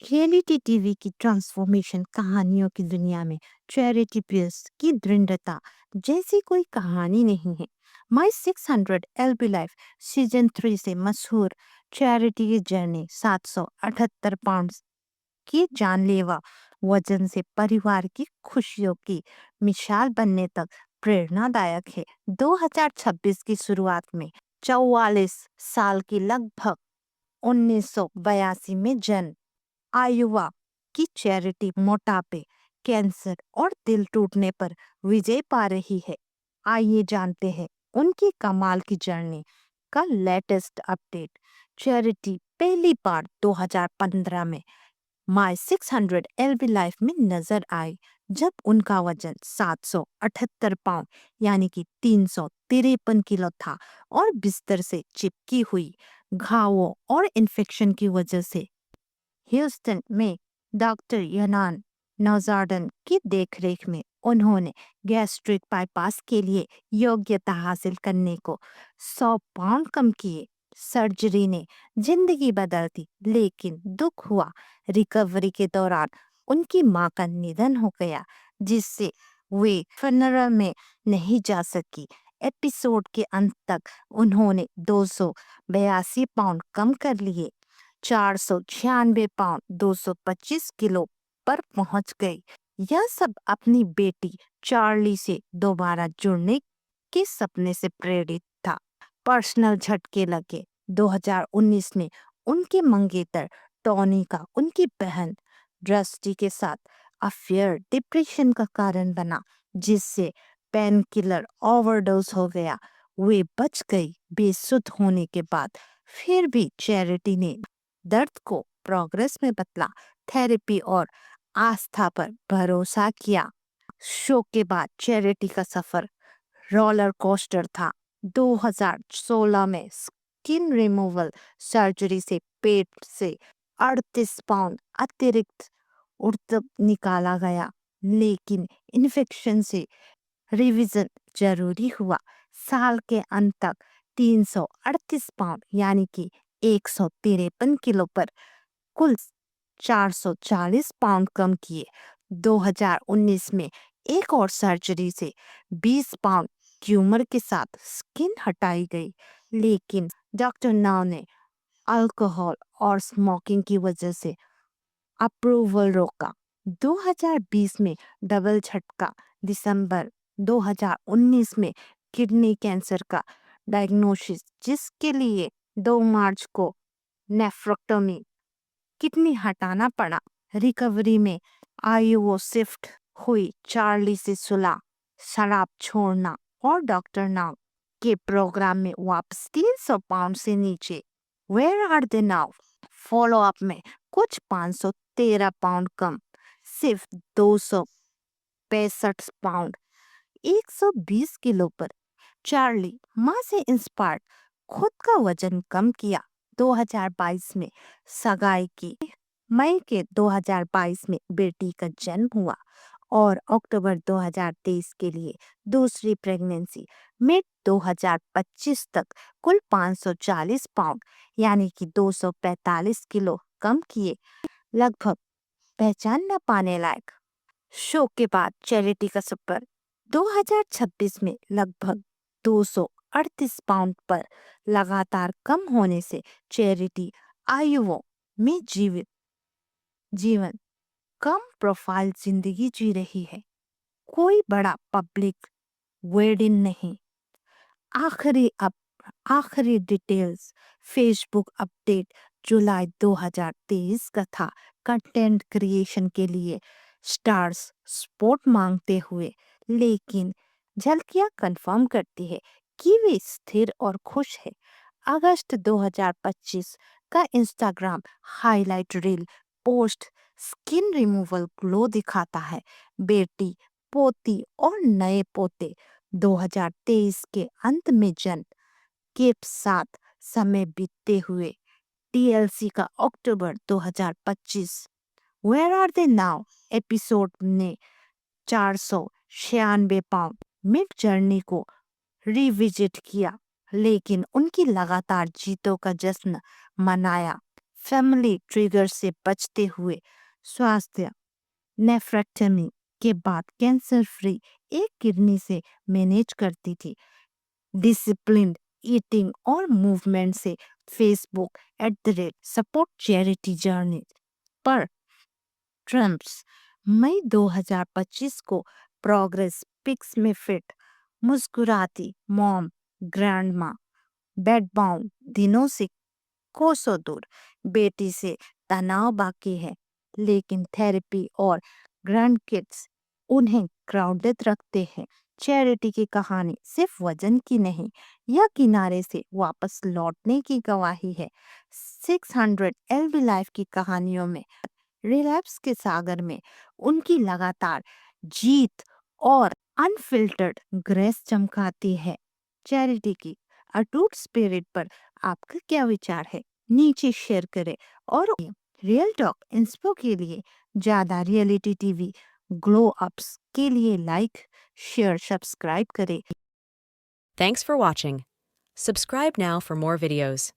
Reality TV की transformation कहानियों की दुनिया में चैरिटी पियर्स की दृढ़ता जैसी कोई कहानी नहीं है। माई 600 एलबी लाइफ सीजन 3 से मशहूर चैरिटी की जर्नी 778 पाउंड की जानलेवा वजन से परिवार की खुशियों की मिसाल बनने तक प्रेरणादायक है। 2026 की शुरुआत में 44 साल की लगभग 1982 में जन्म आयुवा की चैरिटी मोटापे, कैंसर और दिल टूटने पर विजय पा रही है। आइए जानते हैं उनकी कमाल की जर्नी का लेटेस्ट अपडेट। चैरिटी पहली बार 2015 में माई 600 एलबी लाइफ में नजर आई जब उनका वजन 778 पाउंड यानी कि 353 किलो था और बिस्तर से चिपकी हुई घावों और इन्फेक्शन की वजह से ह्यूस्टन में डॉक्टर यनान नौजार्डन की देखरेख में उन्होंने गैस्ट्रिक बाईपास के लिए योग्यता हासिल करने को 100 पाउंड कम किए। सर्जरी ने जिंदगी बदल दी, लेकिन दुख हुआ रिकवरी के दौरान उनकी मां का निधन हो गया, जिससे वे फनरल में नहीं जा सकी। एपिसोड के अंत तक उन्होंने 282 पाउंड कम कर लिए, 496 पाउंड 225 किलो पर पहुंच गई। यह सब अपनी बेटी चार्ली से दोबारा जुड़ने के सपने से प्रेरित था। पर्सनल झटके लगे। 2019 में उनके मंगेतर टॉनी का उनकी बहन ड्रस्टी के साथ अफेयर डिप्रेशन का कारण बना, जिससे पेन किलर ओवरडोज हो गया। वे बच गई। बेसुध होने के बाद फिर भी चैरिटी ने दर्द को प्रोग्रेस में बदला, थेरेपी और आस्था पर भरोसा किया। शो के बाद चैरिटी का सफर रोलर कोस्टर था। 2016 में स्किन रिमूवल सर्जरी से पेट से 38 पाउंड अतिरिक्त ऊतक निकाला गया, लेकिन इन्फेक्शन से रिवीजन जरूरी हुआ। साल के अंत तक 338 पाउंड यानी कि 153 किलो पर कुल 440 पाउंड कम किए। 2019 में एक और सर्जरी से 20 पाउंड ट्यूमर के साथ स्किन हटाई गई, लेकिन डॉक्टर नाव ने अल्कोहल और स्मोकिंग की वजह से अप्रूवल रोका। 2020 में डबल झटका। दिसंबर 2019 में किडनी कैंसर का डायग्नोसिस, जिसके लिए 2 मार्च को नेफ्रोक्टोमी किडनी हटाना पड़ा। रिकवरी में आईओ शिफ्ट हुई, चार्ली से सुलह, शराब छोड़ना और डॉक्टर नाउ के प्रोग्राम में वापस 300 पाउंड से नीचे। Where are they now? Follow up में कुछ 513 पाउंड कम, सिर्फ 265 पाउंड 120 किलो पर। चार्ली माँ से इंस्पायर्ड खुद का वजन कम किया। 2022 में सगाई की। मई के 2022 में बेटी का जन्म हुआ और अक्टूबर 2023 के लिए दूसरी प्रेगनेंसी। मिड 2025 तक कुल 540 पाउंड यानी कि 245 किलो कम किए, लगभग पहचान न पाने लायक। शो के बाद चैरिटी का सफर 2026 में लगभग 238 पाउंड पर लगातार कम होने से चैरिटी आयुओं में जीवन कम प्रोफाइल जिंदगी जी रही है। कोई बड़ा पब्लिक वेडिंग नहीं। आखिरी अप आखिरी डिटेल्स। फेसबुक अपडेट जुलाई 2023 का था। कंटेंट क्रिएशन के लिए स्टार्स सपोर्ट मांगते हुए, लेकिन झलकियां कंफर्म करती है कि वे स्थिर और खुश है। अगस्त 2025 का Instagram highlight reel post skin removal glow दिखाता है। बेटी, पोती और नए पोते 2023 के अंत में जन्म के साथ समय बीतते हुए। टीएलसी का अक्टूबर 2025। Where are they now episode ने 496 पाउंड मिड जर्नी को रिविजिट किया, लेकिन उनकी लगातार जीतों का जश्न मनाया। फैमिली ट्रिगर से बचते हुए स्वास्थ्य नेफ्रेक्टमी के बाद कैंसर फ्री एक किडनी से मैनेज करती थी। डिसिप्लिन्ड ईटिंग और मूवमेंट से फेसबुक @सपोर्ट चैरिटी जर्नी पर ट्रम्प्स मई 2025 को प्रोग्रेस पिक्स में फिट मुस्कुराती मॉम ग्रैंड माँ बेड बाउंड दिनों से कोसों दूर बेटी से तनाव बाकी है, लेकिन थेरेपी और ग्रैंड किड्स उन्हें ग्राउंडेड रखते हैं। चैरिटी की कहानी सिर्फ वजन की नहीं, यह किनारे से वापस लौटने की गवाही है। 600 एलबी लाइफ की कहानियों में रिलैप्स के सागर में उनकी लगातार जीत और अनफिल्टर्ड ग्रेस चमकाती है। चैरिटी की अटूट स्पिरिट पर आपका क्या विचार है? नीचे शेयर करें और रियल टॉक इंस्पो के लिए ज्यादा रियलिटी टीवी ग्लो अप्स के लिए लाइक शेयर सब्सक्राइब करें। Thanks for watching. Subscribe now for more videos.